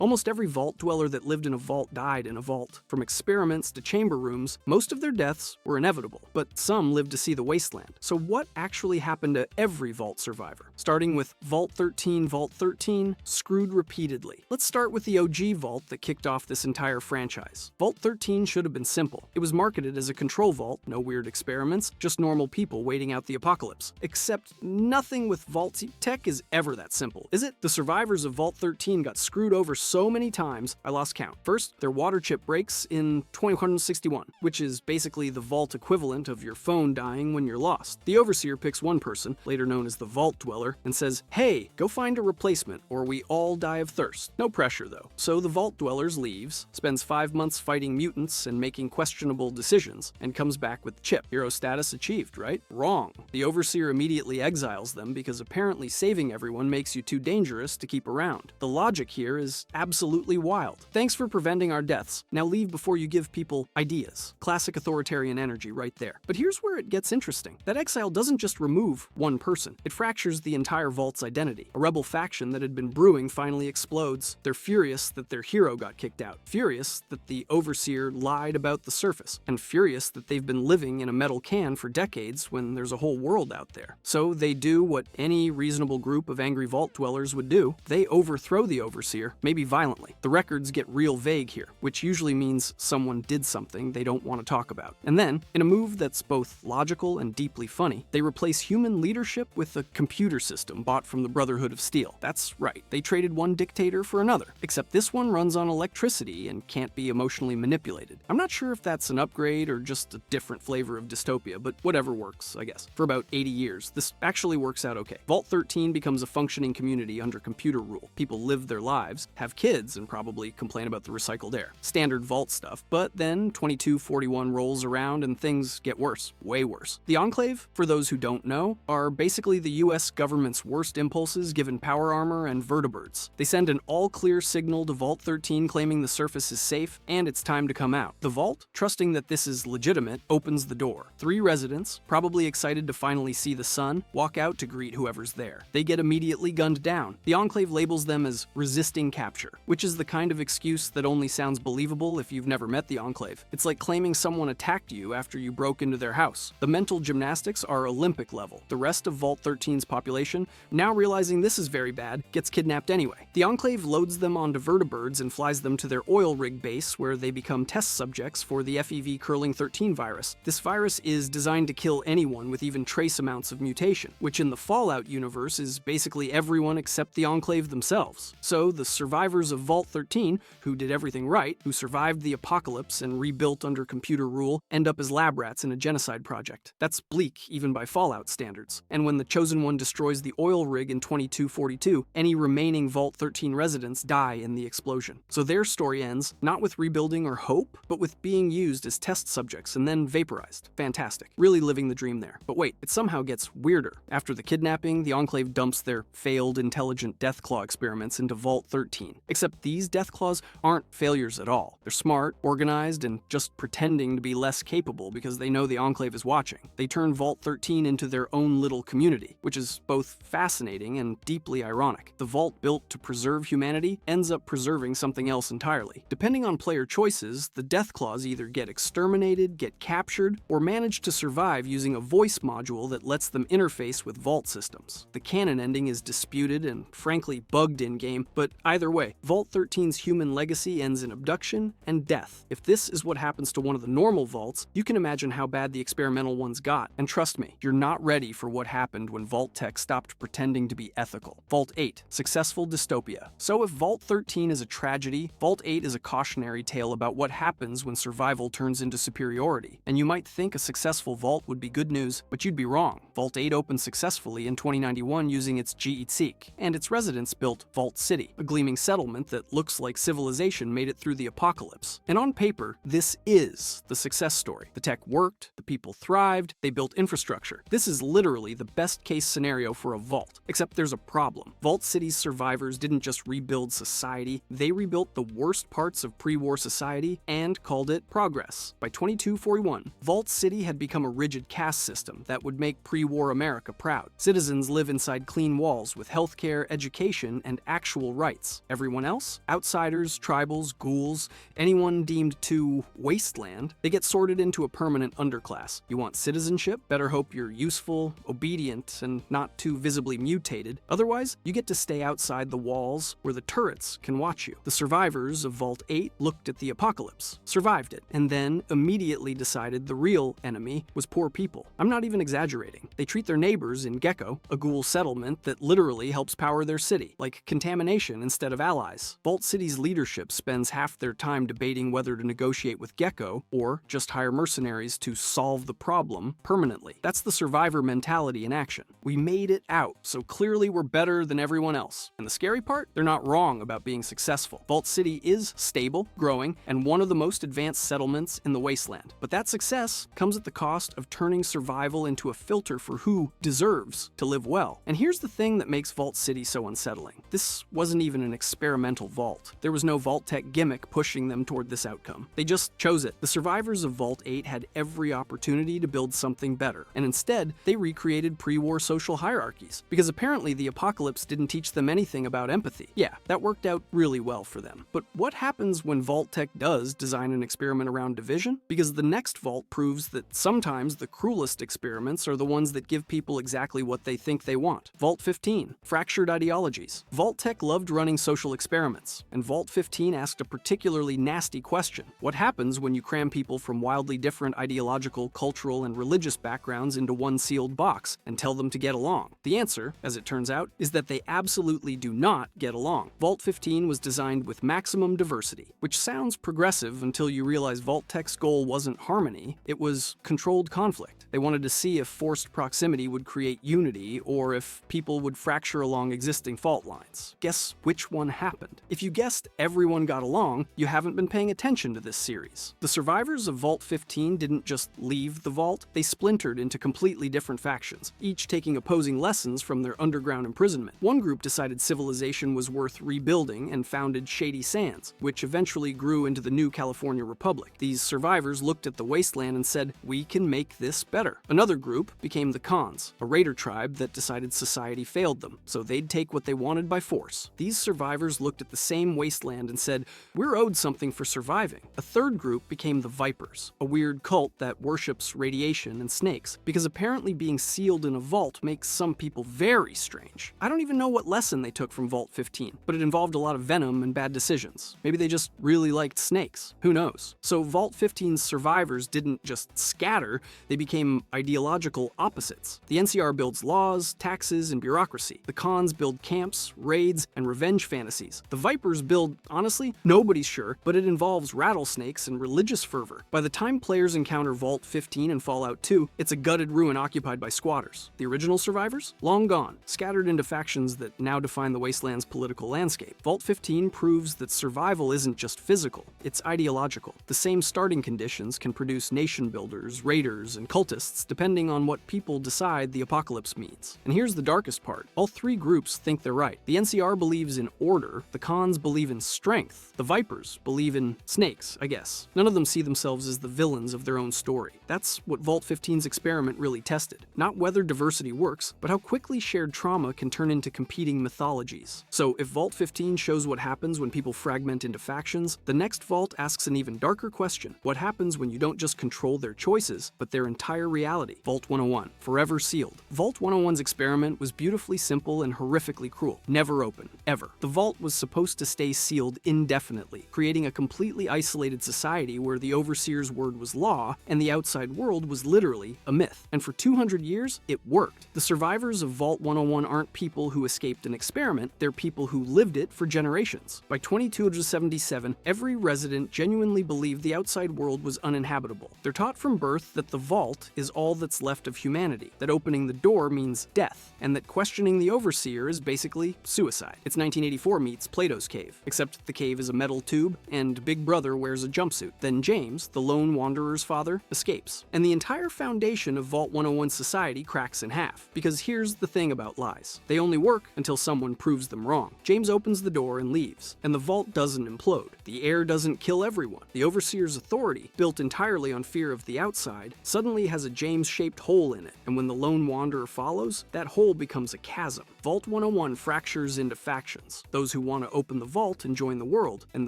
Almost every vault dweller that lived in a vault died in a vault. From experiments to chamber rooms, most of their deaths were inevitable, but some lived to see the wasteland. So what actually happened to every vault survivor? Starting with Vault 13, screwed repeatedly. Let's start with the OG vault that kicked off this entire franchise. Vault 13 should have been simple. It was marketed as a control vault, no weird experiments, just normal people waiting out the apocalypse. Except nothing with Vault tech is ever that simple, is it? The survivors of Vault 13 got screwed over so many times, I lost count. First, their water chip breaks in 2161, which is basically the vault equivalent of your phone dying when you're lost. The Overseer picks one person, later known as the Vault Dweller, and says, "Hey, go find a replacement or we all die of thirst." No pressure though. So the Vault Dwellers leaves, spends 5 months fighting mutants and making questionable decisions, and comes back with the chip. Hero status achieved, right? Wrong. The Overseer immediately exiles them because apparently saving everyone makes you too dangerous to keep around. The logic here is absolutely wild. Thanks for preventing our deaths. Now leave before you give people ideas. Classic authoritarian energy right there. But here's where it gets interesting. That exile doesn't just remove one person. It fractures the entire Vault's identity. A rebel faction that had been brewing finally explodes. They're furious that their hero got kicked out. Furious that the Overseer lied about the surface. And furious that they've been living in a metal can for decades when there's a whole world out there. So they do what any reasonable group of angry Vault Dwellers would do. They overthrow the Overseer, maybe violently. The records get real vague here, which usually means someone did something they don't want to talk about. And then, in a move that's both logical and deeply funny, they replace human leadership with a computer system bought from the Brotherhood of Steel. That's right, they traded one dictator for another, except this one runs on electricity and can't be emotionally manipulated. I'm not sure if that's an upgrade or just a different flavor of dystopia, but whatever works, I guess. For about 80 years, this actually works out okay. Vault 13 becomes a functioning community under computer rule. People live their lives, have kids, and probably complain about the recycled air. Standard Vault stuff, but then 2241 rolls around and things get worse, way worse. The Enclave, for those who don't know, are basically the US government's worst impulses given power armor and vertibirds. They send an all-clear signal to Vault 13 claiming the surface is safe and it's time to come out. The Vault, trusting that this is legitimate, opens the door. 3 residents, probably excited to finally see the sun, walk out to greet whoever's there. They get immediately gunned down. The Enclave labels them as resisting capture, which is the kind of excuse that only sounds believable if you've never met the Enclave. It's like claiming someone attacked you after you broke into their house. The mental gymnastics are Olympic level. The rest of Vault 13's population, now realizing this is very bad, gets kidnapped anyway. The Enclave loads them onto vertibirds and flies them to their oil rig base where they become test subjects for the FEV Curling 13 virus. This virus is designed to kill anyone with even trace amounts of mutation, which in the Fallout universe is basically everyone except the Enclave themselves. So the survivors of Vault 13, who did everything right, who survived the apocalypse and rebuilt under computer rule, end up as lab rats in a genocide project. That's bleak even by Fallout standards. And when the Chosen One destroys the oil rig in 2242, any remaining Vault 13 residents die in the explosion. So their story ends not with rebuilding or hope, but with being used as test subjects and then vaporized. Fantastic. Really living the dream there. But wait, it somehow gets weirder. After the kidnapping, the Enclave dumps their failed intelligent Deathclaw experiments into Vault 13. Except these Deathclaws aren't failures at all. They're smart, organized, and just pretending to be less capable because they know the Enclave is watching. They turn Vault 13 into their own little community, which is both fascinating and deeply ironic. The Vault built to preserve humanity ends up preserving something else entirely. Depending on player choices, the Deathclaws either get exterminated, get captured, or manage to survive using a voice module that lets them interface with Vault systems. The canon ending is disputed and frankly bugged in-game, but either way, Vault 13's human legacy ends in abduction and death. If this is what happens to one of the normal Vaults, you can imagine how bad the experimental ones got. And trust me, you're not ready for what happened when Vault Tech stopped pretending to be ethical. Vault 8, successful dystopia. So if Vault 13 is a tragedy, Vault 8 is a cautionary tale about what happens when survival turns into superiority. And you might think a successful Vault would be good news, but you'd be wrong. Vault 8 opened successfully in 2091 using its Geetsik, and its residents built Vault City, a gleaming settlement that looks like civilization made it through the apocalypse. And on paper, this is the success story. The tech worked, the people thrived, they built infrastructure. This is literally the best case scenario for a Vault, except there's a problem. Vault City's survivors didn't just rebuild society, they rebuilt the worst parts of pre-war society and called it progress. By 2241, Vault City had become a rigid caste system that would make pre-war America proud. Citizens live inside clean walls with healthcare, education, and actual rights. Everyone everyone else, outsiders, tribals, ghouls, anyone deemed too wasteland, they get sorted into a permanent underclass. You want citizenship? Better hope you're useful, obedient, and not too visibly mutated. Otherwise, you get to stay outside the walls where the turrets can watch you. The survivors of Vault 8 looked at the apocalypse, survived it, and then immediately decided the real enemy was poor people. I'm not even exaggerating. They treat their neighbors in Gecko, a ghoul settlement that literally helps power their city, like contamination instead of allies. Vault City's leadership spends half their time debating whether to negotiate with Gecko or just hire mercenaries to solve the problem permanently. That's the survivor mentality in action. We made it out, so clearly we're better than everyone else. And the scary part? They're not wrong about being successful. Vault City is stable, growing, and one of the most advanced settlements in the wasteland. But that success comes at the cost of turning survival into a filter for who deserves to live well. And here's the thing that makes Vault City so unsettling. This wasn't even an experimental vault. There was no Vault-Tec gimmick pushing them toward this outcome. They just chose it. The survivors of Vault 8 had every opportunity to build something better, and instead, they recreated pre-war social hierarchies, because apparently the apocalypse didn't teach them anything about empathy. Yeah, that worked out really well for them. But what happens when Vault-Tec does design an experiment around division? Because the next Vault proves that sometimes the cruelest experiments are the ones that give people exactly what they think they want. Vault 15, fractured ideologies. Vault-Tec loved running social experiments, and Vault 15 asked a particularly nasty question. What happens when you cram people from wildly different ideological, cultural, and religious backgrounds into one sealed box and tell them to get along? The answer, as it turns out, is that they absolutely do not get along. Vault 15 was designed with maximum diversity, which sounds progressive until you realize Vault-Tec's goal wasn't harmony, it was controlled conflict. They wanted to see if forced proximity would create unity or if people would fracture along existing fault lines. Guess which one happened? If you guessed everyone got along, you haven't been paying attention to this series. The survivors of Vault 15 didn't just leave the vault, they splintered into completely different factions, each taking opposing lessons from their underground imprisonment. One group decided civilization was worth rebuilding and founded Shady Sands, which eventually grew into the new California Republic. These survivors looked at the wasteland and said, "We can make this better." Another group became the Khans, a raider tribe that decided society failed them, so they'd take what they wanted by force. These survivors looked at the same wasteland and said, "We're owed something for surviving." A third group became the Vipers, a weird cult that worships radiation and snakes, because apparently being sealed in a vault makes some people very strange. I don't even know what lesson they took from Vault 15, but it involved a lot of venom and bad decisions. Maybe they just really liked snakes. Who knows? So Vault 15's survivors didn't just scatter, they became ideological opposites. The NCR builds laws, taxes, and bureaucracy. The Khans build camps, raids, and revenge fantasies. The Vipers build, honestly, nobody's sure, but it involves rattlesnakes and religious fervor. By the time players encounter Vault 15 and Fallout 2, it's a gutted ruin occupied by squatters. The original survivors? Long gone, scattered into factions that now define the wasteland's political landscape. Vault 15 proves that survival isn't just physical, it's ideological. The same starting conditions can produce nation builders, raiders, and cultists depending on what people decide the apocalypse means. And here's the darkest part. All three groups think they're right. The NCR believes in order, the Khans believe in strength, the Vipers believe in snakes, I guess. None of them see themselves as the villains of their own story. That's what Vault 15's experiment really tested. Not whether diversity works, but how quickly shared trauma can turn into competing mythologies. So if Vault 15 shows what happens when people fragment into factions, the next Vault asks an even darker question. What happens when you don't just control their choices, but their entire reality? Vault 101, forever sealed. Vault 101's experiment was beautifully simple and horrifically cruel. Never open, ever. The vault was supposed to stay sealed indefinitely, creating a completely isolated society where the Overseer's word was law and the outside world was literally a myth. And for 200 years, it worked. The survivors of Vault 101 aren't people who escaped an experiment, they're people who lived it for generations. By 2277, every resident genuinely believed the outside world was uninhabitable. They're taught from birth that the vault is all that's left of humanity, that opening the door means death, and that questioning the Overseer is basically suicide. It's 1984 meets Plato's Cave, except the cave is a metal tube, and Big Brother wears a jumpsuit. Then James, the lone wanderer's father, escapes. And the entire foundation of Vault 101 society cracks in half. Because here's the thing about lies. They only work until someone proves them wrong. James opens the door and leaves, and the vault doesn't implode. The air doesn't kill everyone. The Overseer's authority, built entirely on fear of the outside, suddenly has a James-shaped hole in it, and when the lone wanderer follows, that hole becomes a chasm. Vault 101 fractures into factions. Those those who want to open the vault and join the world, and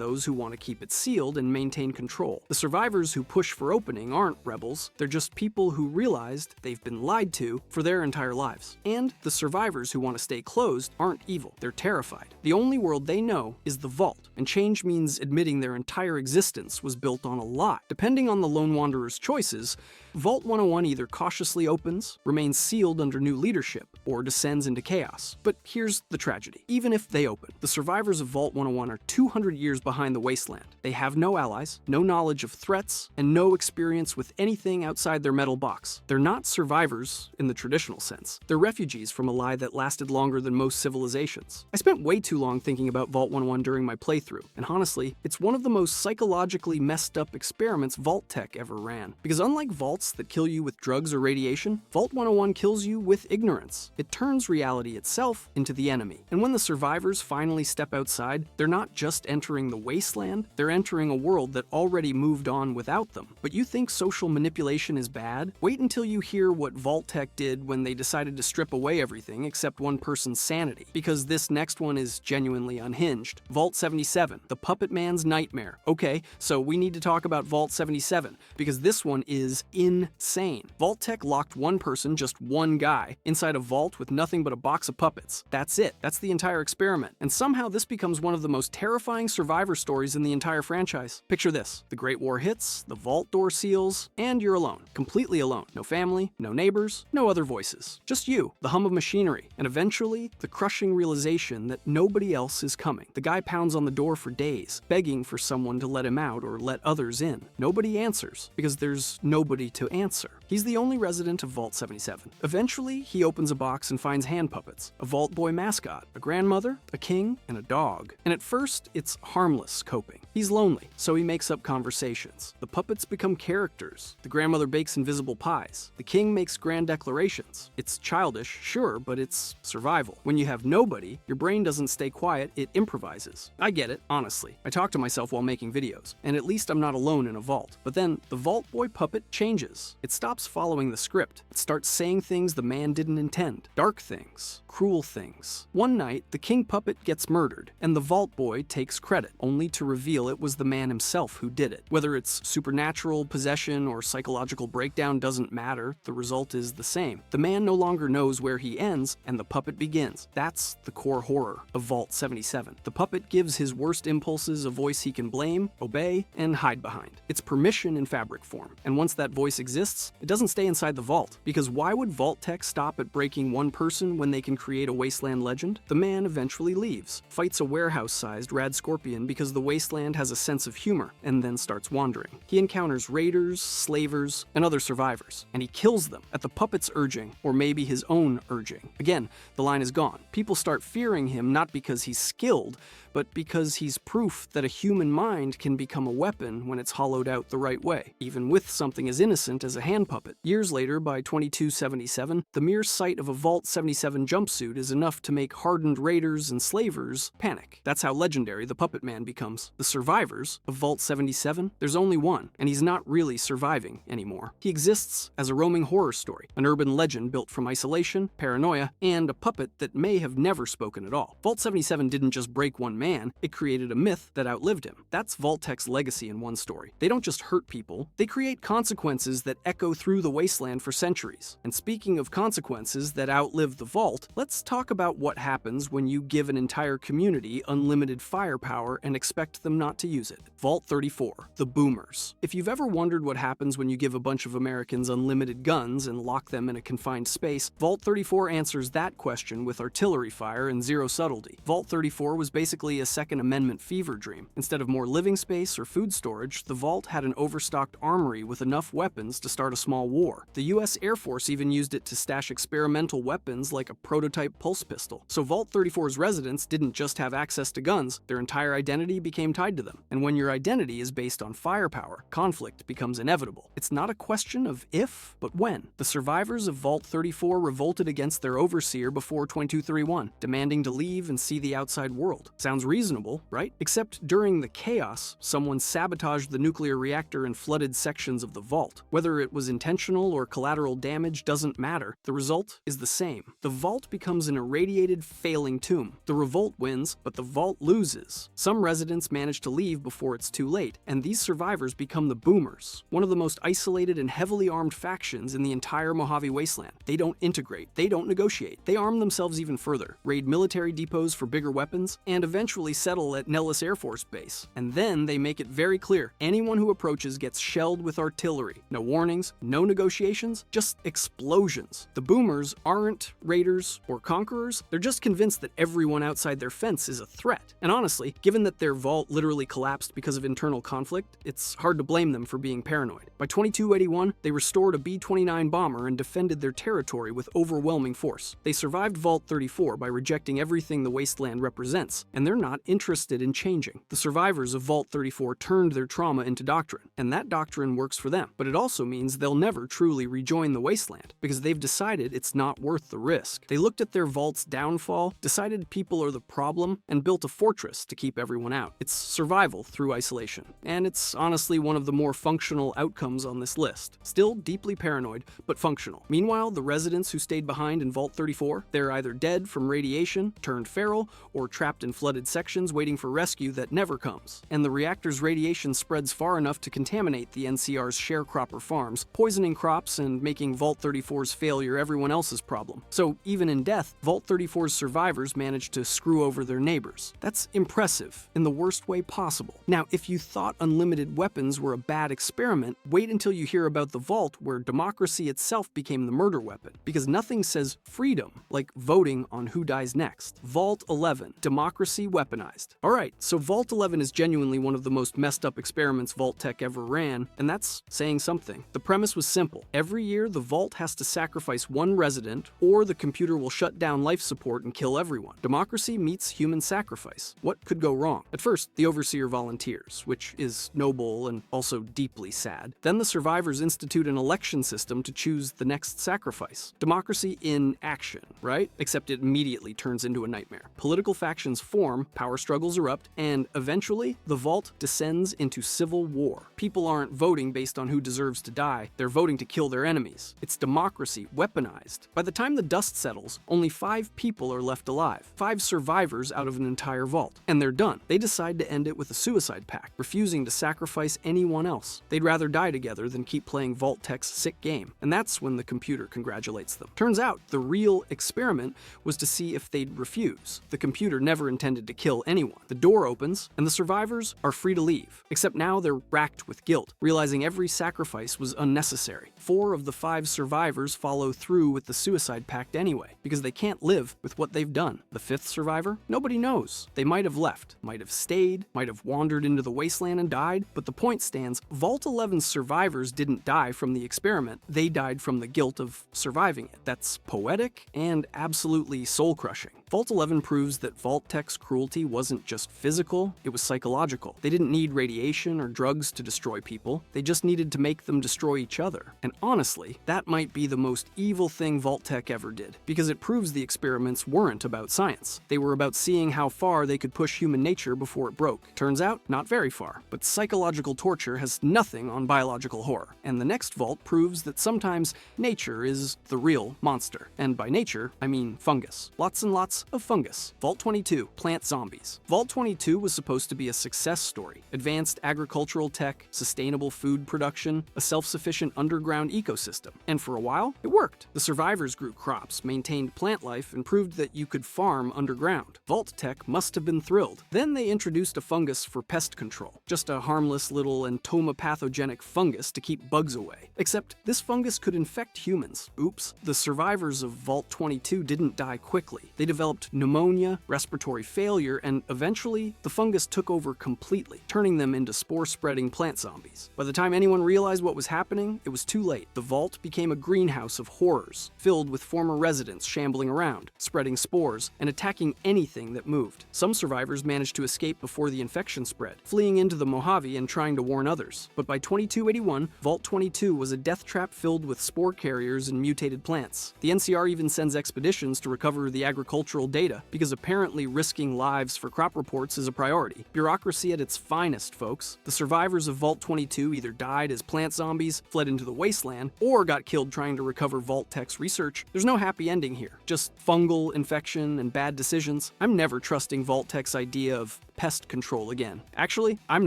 those who want to keep it sealed and maintain control. The survivors who push for opening aren't rebels, they're just people who realized they've been lied to for their entire lives. And the survivors who want to stay closed aren't evil, they're terrified. The only world they know is the vault, and change means admitting their entire existence was built on a lie. Depending on the Lone Wanderer's choices, Vault 101 either cautiously opens, remains sealed under new leadership, or descends into chaos. But here's the tragedy. Even if they open, the survivors of Vault 101 are 200 years behind the wasteland. They have no allies, no knowledge of threats, and no experience with anything outside their metal box. They're not survivors in the traditional sense. They're refugees from a lie that lasted longer than most civilizations. I spent way too long thinking about Vault 101 during my playthrough, and honestly, it's one of the most psychologically messed up experiments Vault-Tec ever ran. Because unlike vaults that kill you with drugs or radiation, Vault 101 kills you with ignorance. It turns reality itself into the enemy. And when the survivors finally step outside, they're not just entering the wasteland, they're entering a world that already moved on without them. But you think social manipulation is bad? Wait until you hear what Vault-Tec did when they decided to strip away everything except one person's sanity. Because this next one is genuinely unhinged. Vault 77, the Puppet Man's nightmare. Okay, so we need to talk about Vault 77, because this one is insane. Vault-Tec locked one person, just one guy, inside a vault with nothing but a box of puppets. That's it. That's the entire experiment. And somehow this becomes one of the most terrifying survivor stories in the entire franchise. Picture this. The Great War hits, the vault door seals, and you're alone. Completely alone. No family, no neighbors, no other voices. Just you, the hum of machinery, and eventually, the crushing realization that nobody else is coming. The guy pounds on the door for days, begging for someone to let him out or let others in. Nobody answers, because there's nobody to answer. He's the only resident of Vault 77. Eventually, he opens a box and finds hand puppets, a Vault Boy mascot, a grandmother, a king, and a dog. And at first, it's harmless coping. He's lonely, so he makes up conversations. The puppets become characters. The grandmother bakes invisible pies. The king makes grand declarations. It's childish, sure, but it's survival. When you have nobody, your brain doesn't stay quiet, it improvises. I get it, honestly. I talk to myself while making videos, and at least I'm not alone in a vault. But then, the Vault Boy puppet changes. It stops following the script. It starts saying things the man didn't intend. Dark things. Cruel things. One night, the king puppet gets murdered, and the Vault Boy takes credit, only to reveal it was the man himself who did it. Whether it's supernatural, possession, or psychological breakdown doesn't matter, the result is the same. The man no longer knows where he ends, and the puppet begins. That's the core horror of Vault 77. The puppet gives his worst impulses a voice he can blame, obey, and hide behind. It's permission in fabric form, and once that voice exists, it doesn't stay inside the vault. Because why would Vault-Tec stop at breaking one person when they can create a wasteland legend? The man eventually leaves, fights a warehouse-sized rad scorpion because the wasteland has a sense of humor, and then starts wandering. He encounters raiders, slavers, and other survivors, and he kills them at the puppet's urging, or maybe his own urging. Again, the line is gone. People start fearing him not because he's skilled, but because he's proof that a human mind can become a weapon when it's hollowed out the right way, even with something as innocent as a hand puppet. Years later, by 2277, the mere sight of a Vault 77 jumpsuit is enough to make hardened raiders and slavers panic. That's how legendary the Puppet Man becomes. The survivors of Vault 77, there's only one, and he's not really surviving anymore. He exists as a roaming horror story, an urban legend built from isolation, paranoia, and a puppet that may have never spoken at all. Vault 77 didn't just break one man, it created a myth that outlived him. That's Vault-Tec's legacy in one story. They don't just hurt people, they create consequences that echo through the wasteland for centuries. And speaking of consequences that outlive the vault, let's talk about what happens when you give an entire community unlimited firepower and expect them not to use it. Vault 34, the Boomers. If you've ever wondered what happens when you give a bunch of Americans unlimited guns and lock them in a confined space, Vault 34 answers that question with artillery fire and zero subtlety. Vault 34 was basically a Second Amendment fever dream. Instead of more living space or food storage, the vault had an overstocked armory with enough weapons to start a small war. The US Air Force even used it to stash experimental weapons like a prototype pulse pistol. So Vault 34's residents didn't just have access to guns, their entire identity became tied to them. And when your identity is based on firepower, conflict becomes inevitable. It's not a question of if, but when. The survivors of Vault 34 revolted against their overseer before 2231, demanding to leave and see the outside world. Sounds Sounds reasonable, right? Except during the chaos, someone sabotaged the nuclear reactor and flooded sections of the vault. Whether it was intentional or collateral damage doesn't matter. The result is the same. The vault becomes an irradiated, failing tomb. The revolt wins, but the vault loses. Some residents manage to leave before it's too late, and these survivors become the Boomers, one of the most isolated and heavily armed factions in the entire Mojave Wasteland. They don't integrate, they don't negotiate, they arm themselves even further, raid military depots for bigger weapons, and eventually settle at Nellis Air Force Base. And then they make it very clear, anyone who approaches gets shelled with artillery. No warnings, no negotiations, just explosions. The Boomers aren't raiders or conquerors, they're just convinced that everyone outside their fence is a threat. And honestly, given that their vault literally collapsed because of internal conflict, it's hard to blame them for being paranoid. By 2281, they restored a B-29 bomber and defended their territory with overwhelming force. They survived Vault 34 by rejecting everything the wasteland represents, and they're not interested in changing. The survivors of Vault 34 turned their trauma into doctrine, and that doctrine works for them. But it also means they'll never truly rejoin the wasteland, because they've decided it's not worth the risk. They looked at their vault's downfall, decided people are the problem, and built a fortress to keep everyone out. It's survival through isolation, and it's honestly one of the more functional outcomes on this list. Still deeply paranoid, but functional. Meanwhile, the residents who stayed behind in Vault 34, they're either dead from radiation, turned feral, or trapped in flooded sections waiting for rescue that never comes. And the reactor's radiation spreads far enough to contaminate the NCR's sharecropper farms, poisoning crops and making Vault 34's failure everyone else's problem. So even in death, Vault 34's survivors managed to screw over their neighbors. That's impressive, in the worst way possible. Now, if you thought unlimited weapons were a bad experiment, wait until you hear about the Vault where democracy itself became the murder weapon, because nothing says freedom like voting on who dies next. Vault 11, democracy weaponized. Alright, so Vault 11 is genuinely one of the most messed up experiments Vault-Tec ever ran, and that's saying something. The premise was simple. Every year, the Vault has to sacrifice one resident, or the computer will shut down life support and kill everyone. Democracy meets human sacrifice. What could go wrong? At first, the Overseer volunteers, which is noble and also deeply sad. Then the survivors institute an election system to choose the next sacrifice. Democracy in action, right? Except it immediately turns into a nightmare. Political factions form, power struggles erupt, and eventually, the Vault descends into civil war. People aren't voting based on who deserves to die, they're voting to kill their enemies. It's democracy weaponized. By the time the dust settles, only 5 people are left alive. 5 survivors out of an entire Vault. And they're done. They decide to end it with a suicide pact, refusing to sacrifice anyone else. They'd rather die together than keep playing Vault-Tec's sick game. And that's when the computer congratulates them. Turns out, the real experiment was to see if they'd refuse. The computer never intended to kill anyone. The door opens, and the survivors are free to leave. Except now they're racked with guilt, realizing every sacrifice was unnecessary. 4 of the 5 survivors follow through with the suicide pact anyway, because they can't live with what they've done. The 5th survivor? Nobody knows. They might have left, might have stayed, might have wandered into the wasteland and died, but the point stands, Vault 11's survivors didn't die from the experiment, they died from the guilt of surviving it. That's poetic and absolutely soul-crushing. Vault 11 proves that Vault-Tec's cruelty wasn't just physical, it was psychological. They didn't need radiation or drugs to destroy people, they just needed to make them destroy each other. And honestly, that might be the most evil thing Vault-Tec ever did, because it proves the experiments weren't about science. They were about seeing how far they could push human nature before it broke. Turns out, not very far. But psychological torture has nothing on biological horror. And the next Vault proves that sometimes nature is the real monster. And by nature, I mean fungus. Lots and lots of fungus. Vault 22, plant zombies. Vault 22 was supposed to be a success story. Advanced agricultural tech, sustainable food production, a self-sufficient underground ecosystem. And for a while, it worked. The survivors grew crops, maintained plant life, and proved that you could farm underground. Vault-Tec must have been thrilled. Then they introduced a fungus for pest control. Just a harmless little entomopathogenic fungus to keep bugs away. Except this fungus could infect humans. Oops. The survivors of Vault 22 didn't die quickly. They developed pneumonia, respiratory failure, and eventually, the fungus took over completely, turning them into spore-spreading plant zombies. By the time anyone realized what was happening, it was too late. The Vault became a greenhouse of horrors, filled with former residents shambling around, spreading spores, and attacking anything that moved. Some survivors managed to escape before the infection spread, fleeing into the Mojave and trying to warn others. But by 2281, Vault 22 was a death trap filled with spore carriers and mutated plants. The NCR even sends expeditions to recover the agricultural agricultural data because apparently risking lives for crop reports is a priority. Bureaucracy at its finest, folks. The survivors of Vault 22 either died as plant zombies, fled into the wasteland, or got killed trying to recover Vault-Tech's research. There's no happy ending here, just fungal infection and bad decisions. I'm never trusting Vault-Tech's idea of pest control again. Actually, I'm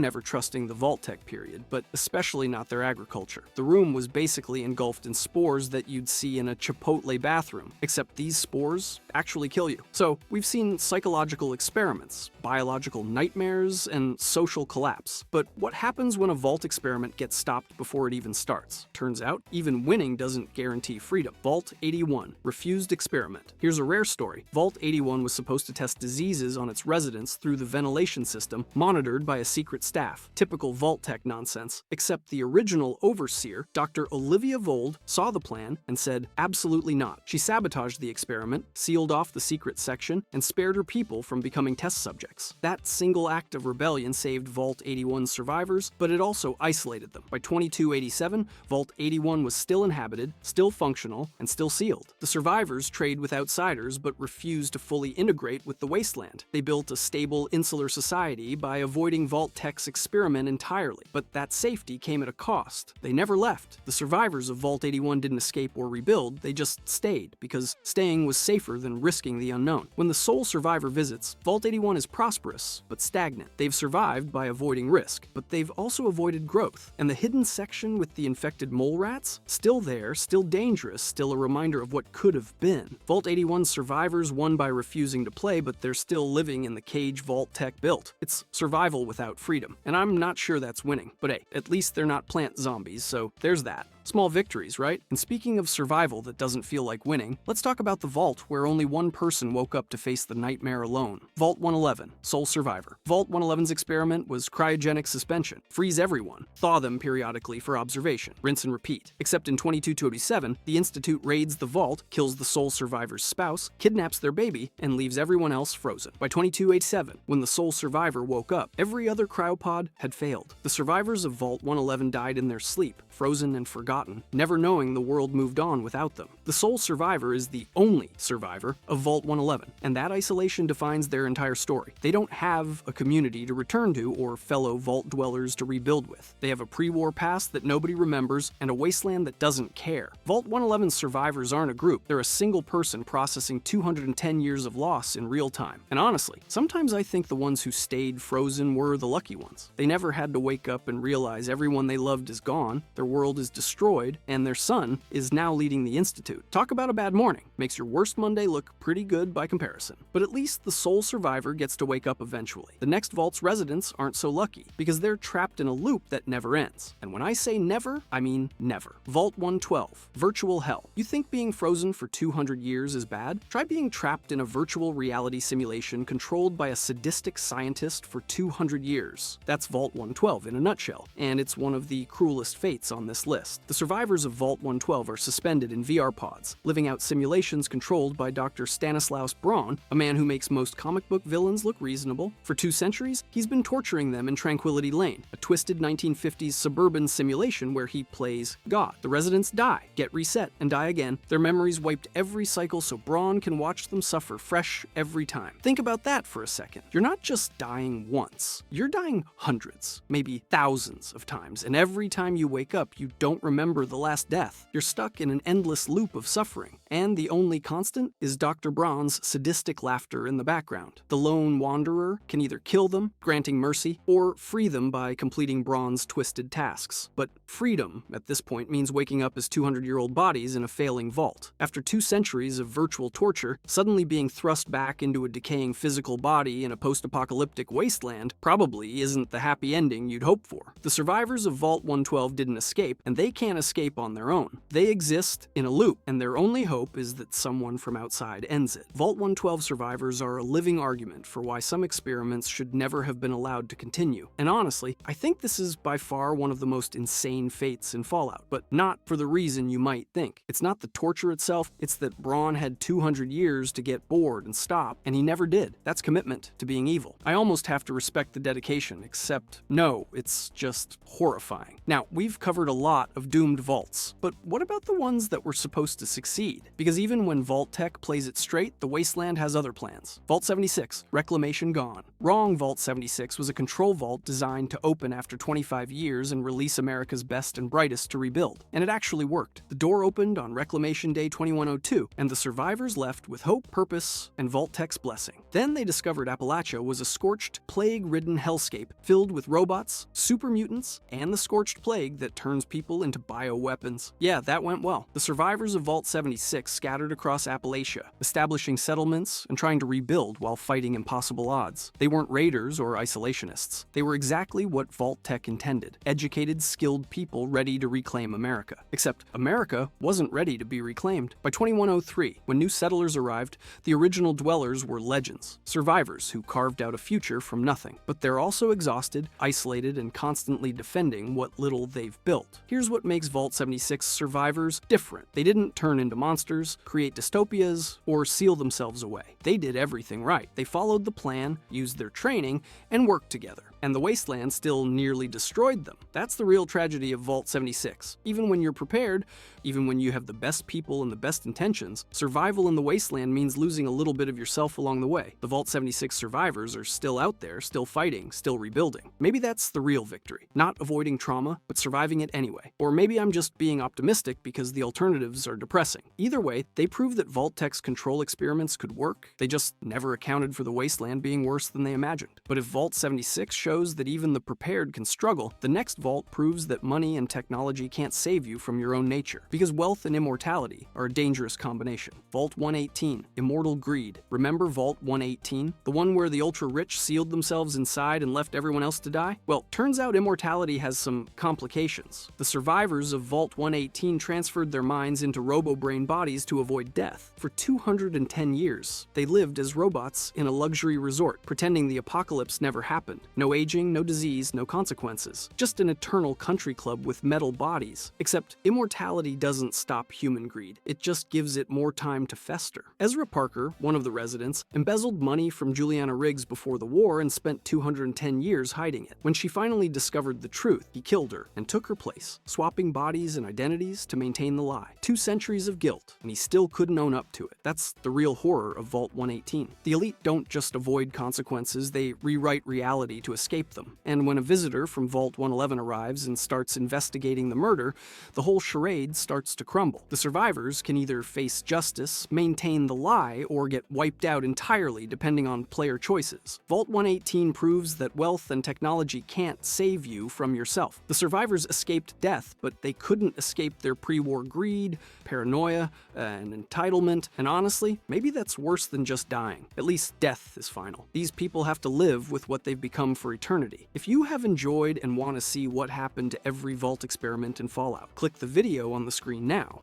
never trusting the Vault-Tech period, but especially not their agriculture. The room was basically engulfed in spores that you'd see in a Chipotle bathroom, except these spores actually kill you. So, we've seen psychological experiments, biological nightmares, and social collapse. But what happens when a Vault experiment gets stopped before it even starts? Turns out, even winning doesn't guarantee freedom. Vault 81, refused experiment. Here's a rare story. Vault 81 was supposed to test diseases on its residents through the ventilation system, monitored by a secret staff. Typical Vault-Tech nonsense, except the original overseer, Dr. Olivia Vold, saw the plan and said, absolutely not. She sabotaged the experiment, sealed off the secret section, and spared her people from becoming test subjects. That single act of rebellion saved Vault 81's survivors, but it also isolated them. By 2287, Vault 81 was still inhabited, still functional, and still sealed. The survivors trade with outsiders, but refused to fully integrate with the wasteland. They built a stable, insular society by avoiding Vault-Tech's experiment entirely, but that safety came at a cost. They never left. The survivors of Vault 81 didn't escape or rebuild, they just stayed, because staying was safer than risking the unknown. When the sole survivor visits, Vault 81 is prosperous, but stagnant. They've survived by avoiding risk, but they've also avoided growth. And the hidden section with the infected mole rats? Still there, still dangerous, still a reminder of what could have been. Vault 81's survivors won by refusing to play, but they're still living in the cage Vault-Tech built. It's survival without freedom, and I'm not sure that's winning. But hey, at least they're not plant zombies, so there's that. Small victories, right? And speaking of survival that doesn't feel like winning, let's talk about the Vault where only one person woke up to face the nightmare alone. Vault 111, sole survivor. Vault 111's experiment was cryogenic suspension. Freeze everyone, thaw them periodically for observation, rinse and repeat. Except in 2227, the Institute raids the Vault, kills the sole survivor's spouse, kidnaps their baby, and leaves everyone else frozen. By 2287, when the sole survivor woke up, every other cryopod had failed. The survivors of Vault 111 died in their sleep, frozen and forgotten, never knowing the world moved on without them. The sole survivor is the only survivor of Vault 111, and that isolation defines their entire story. They don't have a community to return to or fellow Vault dwellers to rebuild with. They have a pre-war past that nobody remembers and a wasteland that doesn't care. Vault 111's survivors aren't a group, they're a single person processing 210 years of loss in real time. And honestly, sometimes I think the ones who stayed frozen were the lucky ones. They never had to wake up and realize everyone they loved is gone, their world is destroyed, and their son is now leading the Institute. Talk about a bad morning. Makes your worst Monday look pretty good by comparison. But at least the sole survivor gets to wake up eventually. The next Vault's residents aren't so lucky, because they're trapped in a loop that never ends. And when I say never, I mean never. Vault 112, virtual hell. You think being frozen for 200 years is bad? Try being trapped in a virtual reality simulation controlled by a sadistic scientist for 200 years. That's Vault 112 in a nutshell, and it's one of the cruelest fates on this list. The survivors of Vault 112 are suspended in VR pods, living out simulations controlled by Dr. Stanislaus Braun, a man who makes most comic book villains look reasonable. For 2 centuries, he's been torturing them in Tranquility Lane, a twisted 1950s suburban simulation where he plays God. The residents die, get reset, and die again. Their memories wiped every cycle so Braun can watch them suffer fresh every time. Think about that for a second. You're not just dying once, you're dying hundreds, maybe thousands of times, and every time you wake up, you don't remember the last death. You're stuck in an endless loop of suffering, and the only constant is Dr. Braun's sadistic laughter in the background. The lone wanderer can either kill them, granting mercy, or free them by completing Braun's twisted tasks. But freedom, at this point, means waking up as 200-year-old bodies in a failing vault. After 2 centuries of virtual torture, suddenly being thrust back into a decaying physical body in a post-apocalyptic wasteland probably isn't the happy ending you'd hope for. The survivors of Vault 112 didn't escape, and they can't escape on their own. They exist in a loop, and their only hope is that someone from outside ends it. Vault 112 survivors are a living argument for why some experiments should never have been allowed to continue. And honestly, I think this is by far one of the most insane fates in Fallout, but not for the reason you might think. It's not the torture itself, it's that Braun had 200 years to get bored and stop, and he never did. That's commitment to being evil. I almost have to respect the dedication, except no, it's just horrifying. Now, we've covered a lot of doomed vaults. But what about the ones that were supposed to succeed? Because even when Vault-Tec plays it straight, the Wasteland has other plans. Vault 76, reclamation gone. Wrong. Vault 76 was a control vault designed to open after 25 years and release America's best and brightest to rebuild. And it actually worked. The door opened on Reclamation Day 2102, and the survivors left with hope, purpose, and Vault-Tec's blessing. Then they discovered Appalachia was a scorched, plague-ridden hellscape filled with robots, super mutants, and the scorched plague that turns people into bioweapons. Yeah, that went well. The survivors of Vault 76 scattered across Appalachia, establishing settlements and trying to rebuild while fighting impossible odds. They weren't raiders or isolationists. They were exactly what Vault-Tec intended: educated, skilled people ready to reclaim America. Except America wasn't ready to be reclaimed. By 2103, when new settlers arrived, the original dwellers were legends, survivors who carved out a future from nothing. But they're also exhausted, isolated, and constantly defending what little they've built. Here's what makes Vault 76 survivors different. They didn't turn into monsters, create dystopias, or seal themselves away. They did everything right. They followed the plan, used their training, and worked together. And the Wasteland still nearly destroyed them. That's the real tragedy of Vault 76. Even when you're prepared, even when you have the best people and the best intentions, survival in the Wasteland means losing a little bit of yourself along the way. The Vault 76 survivors are still out there, still fighting, still rebuilding. Maybe that's the real victory. Not avoiding trauma, but surviving it anyway. Or maybe I'm just being optimistic because the alternatives are depressing. Either way, they prove that Vault-Tec's control experiments could work. They just never accounted for the Wasteland being worse than they imagined. But if Vault 76 shows that even the prepared can struggle, the next vault proves that money and technology can't save you from your own nature. Because wealth and immortality are a dangerous combination. Vault 118, Immortal Greed. Remember Vault 118? The one where the ultra-rich sealed themselves inside and left everyone else to die? Well, turns out immortality has some complications. The survivors of Vault 118 transferred their minds into robo-brain bodies to avoid death. For 210 years, they lived as robots in a luxury resort, pretending the apocalypse never happened. No aging, no disease, no consequences. Just an eternal country club with metal bodies. Except immortality doesn't stop human greed. It just gives it more time to fester. Ezra Parker, one of the residents, embezzled money from Juliana Riggs before the war and spent 210 years hiding it. When she finally discovered the truth, he killed her and took her place, swapping bodies and identities to maintain the lie. 2 centuries of guilt, and he still couldn't own up to it. That's the real horror of Vault 118. The elite don't just avoid consequences, they rewrite reality to escape them. And when a visitor from Vault 111 arrives and starts investigating the murder, the whole charade starts to crumble. The survivors can either face justice, maintain the lie, or get wiped out entirely depending on player choices. Vault 118 proves that wealth and technology can't save you from yourself. The survivors escaped death, but they couldn't escape their pre-war greed, paranoia, and entitlement, and honestly, maybe that's worse than just dying. At least death is final. These people have to live with what they've become for eternity. If you have enjoyed and want to see what happened to every Vault experiment in Fallout, click the video on the screen now.